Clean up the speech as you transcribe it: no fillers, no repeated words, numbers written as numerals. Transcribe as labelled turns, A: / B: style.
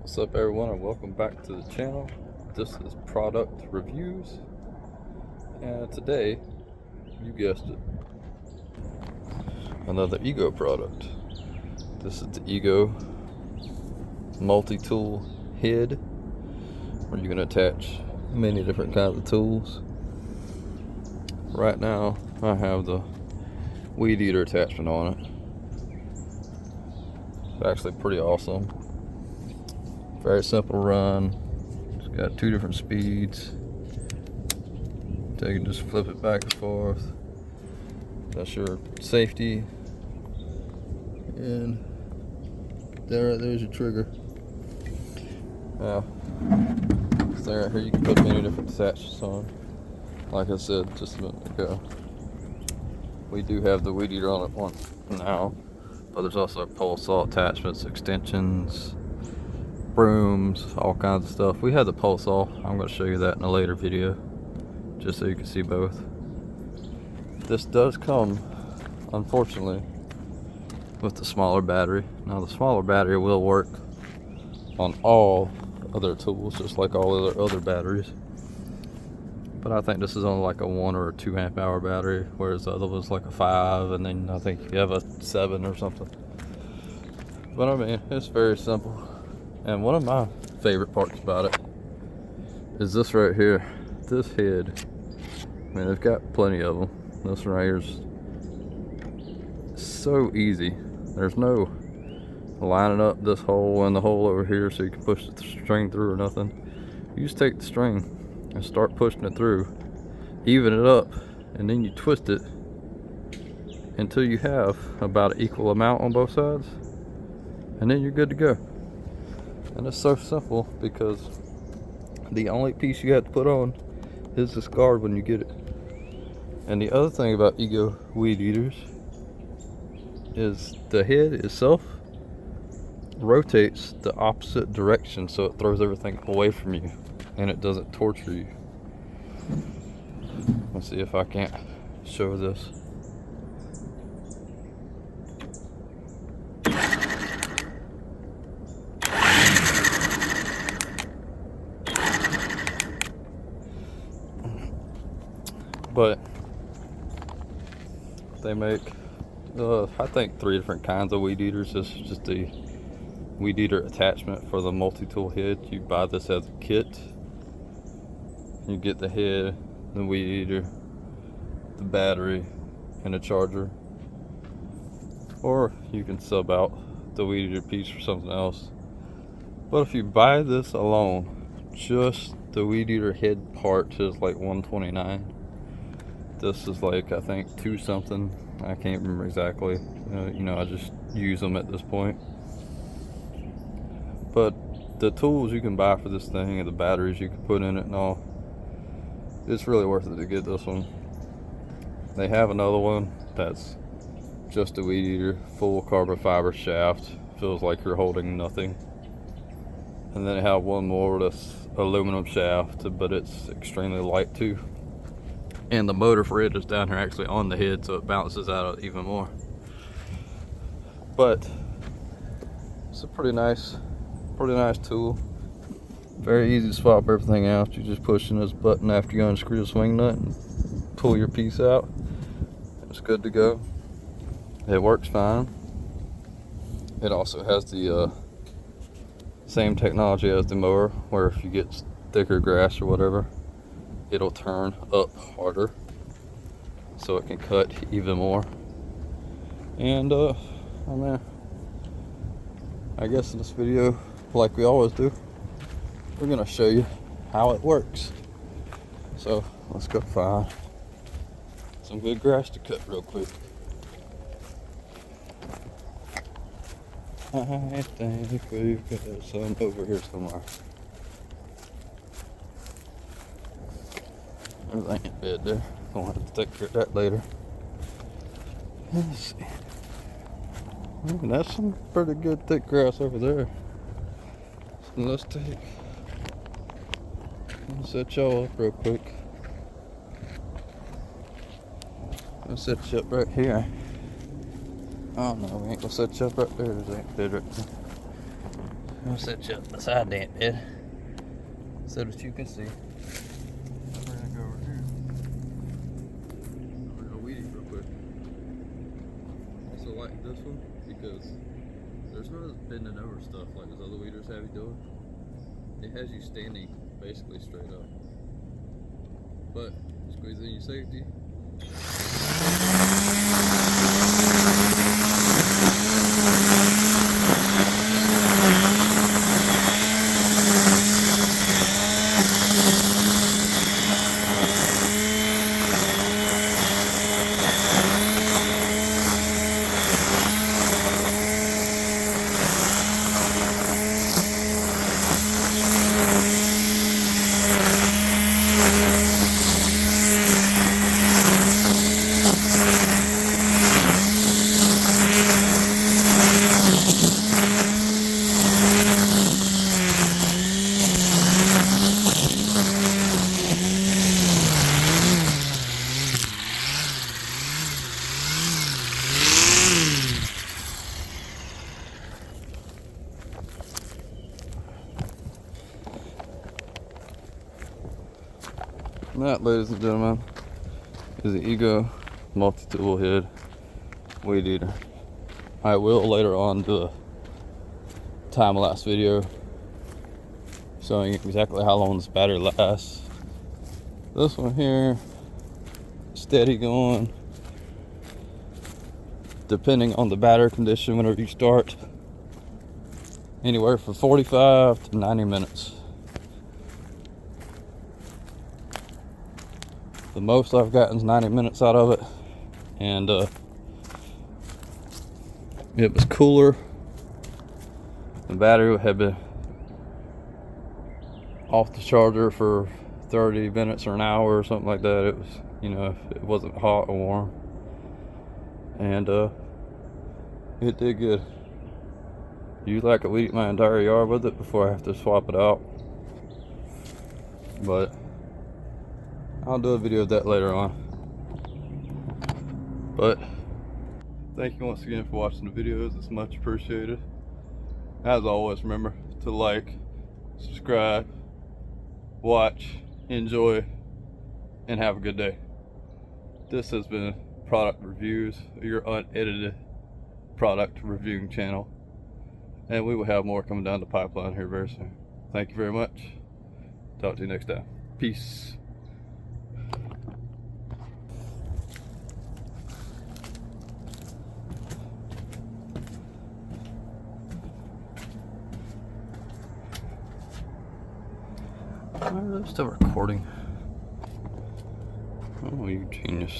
A: What's up, everyone, and welcome back to the channel. This is product reviews, and today, you guessed it, another Ego product. This is the Ego multi-tool head, where you can attach many different kinds of tools. Right now I have the weed eater attachment on it. It's actually pretty awesome. Very simple to run. It's got 2 different speeds. So you can just flip it back and forth. That's your safety. And there's your trigger. Now, this thing right here, you can put many different attachments on. Like I said just a minute ago, we do have the weed eater on it now, but there's also polesaw attachments, extensions, brooms, all kinds of stuff. We had the polesaw. I'm going to show you that in a later video, just so you can see both. This does come, unfortunately, with the smaller battery. Now, the smaller battery will work on all other tools, just like all other batteries. But I think this is only like a 1 or 2 amp hour battery, whereas the other was like a 5, and then I think you have a 7 or something. But I mean, it's very simple. And one of my favorite parts about it is this right here. This head, I mean, they've got plenty of them. This one right here is so easy. There's no lining up this hole and the hole over here so you can push the string through or nothing. You just take the string and start pushing it through, even it up, and then you twist it until you have about an equal amount on both sides, and then you're good to go. And it's so simple because the only piece you have to put on is this guard when you get it. And the other thing about Ego weed eaters is the head itself rotates the opposite direction, so it throws everything away from you and it doesn't torture you. Let's see if I can't show this. But they make, I think, 3 different kinds of weed eaters. This is just the weed eater attachment for the multi-tool head. You buy this as a kit. You get the head, the weed eater, the battery, and a charger. Or you can sub out the weed eater piece for something else. But if you buy this alone, just the weed eater head part is like $129. This is like, I think, 2 something. I can't remember exactly. I just use them at this point. But the tools you can buy for this thing and the batteries you can put in it and all, it's really worth it to get this one. They have another one that's just a weed eater, full carbon fiber shaft. Feels like you're holding nothing. And then they have one more that's aluminum shaft, but it's extremely light too. And the motor for it is down here actually on the head, so it balances out even more. But it's a pretty nice tool. Very easy to swap everything out. You just push in this button after you unscrew the swing nut and pull your piece out. It's good to go. It works fine. It also has the same technology as the mower, where if you get thicker grass or whatever, it'll turn up harder so it can cut even more. And I guess in this video, like we always do, we're gonna show you how it works. So let's go find some good grass to cut real quick. I think we've got some over here somewhere. Everything in bed there. Gonna have to take care of that later. Let's see. That's some pretty good thick grass over there. So let's set y'all up real quick. Let's set you up right here. Oh no, we ain't gonna set you up right there. There's that bed right there. I'll set you up beside that bed so that you can see. We're gonna go over here. We're gonna weed eat real quick. Also like this one because there's no bending over stuff like those other weeders have you doing. It has you standing basically straight up. But squeeze in your safety. And that, ladies and gentlemen, is the Ego multi-tool head weed eater. I will later on do a time-lapse video showing exactly how long this battery lasts. This one here, steady going, depending on the battery condition whenever you start, anywhere from 45 to 90 minutes. The most I've gotten is 90 minutes out of it, and it was cooler. The battery had been off the charger for 30 minutes or an hour or something like that. It was, you know, it wasn't hot or warm, and it did good. Usually I could weed eat my entire yard with it before I have to swap it out, but I'll do a video of that later on. But thank you once again for watching the videos. It's much appreciated. As always, remember to like, subscribe, watch, enjoy, and have a good day. This has been Product Reviews, your unedited product reviewing channel, and we will have more coming down the pipeline here very soon. Thank you very much. Talk to you next time. Peace. Why are they still recording? Oh, you genius.